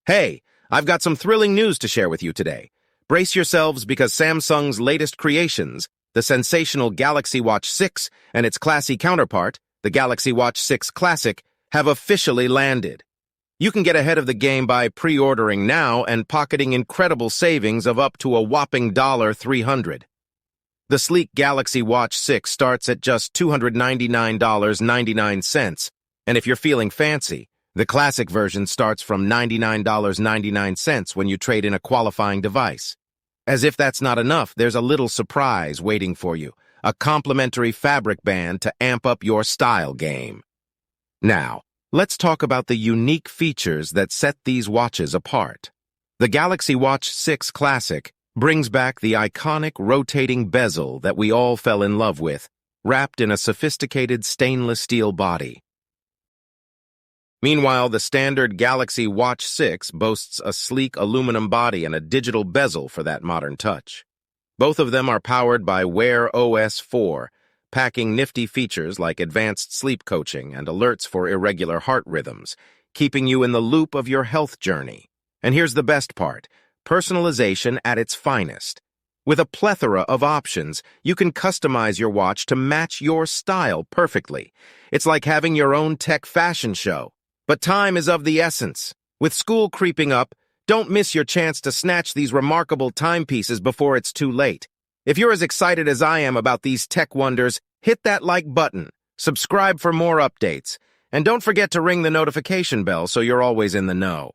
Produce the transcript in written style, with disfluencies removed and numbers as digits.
Hey, I've got some thrilling news to share with you today. Brace yourselves because Samsung's latest creations, the sensational Galaxy Watch 6 and its classy counterpart, the Galaxy Watch 6 Classic, have officially landed. You can get ahead of the game by pre-ordering now and pocketing incredible savings of up to a whopping $300. The sleek Galaxy Watch 6 starts at just $299.99, and if you're feeling fancy, the classic version starts from $99.99 when you trade in a qualifying device. As if that's not enough, there's a little surprise waiting for you, a complimentary fabric band to amp up your style game. Now, let's talk about the unique features that set these watches apart. The Galaxy Watch 6 Classic brings back the iconic rotating bezel that we all fell in love with, wrapped in a sophisticated stainless steel body. Meanwhile, the standard Galaxy Watch 6 boasts a sleek aluminum body and a digital bezel for that modern touch. Both of them are powered by Wear OS 4, packing nifty features like advanced sleep coaching and alerts for irregular heart rhythms, keeping you in the loop of your health journey. And here's the best part, personalization at its finest. With a plethora of options, you can customize your watch to match your style perfectly. It's like having your own tech fashion show. But time is of the essence. With school creeping up, don't miss your chance to snatch these remarkable timepieces before it's too late. If you're as excited as I am about these tech wonders, hit that like button, subscribe for more updates, and don't forget to ring the notification bell so you're always in the know.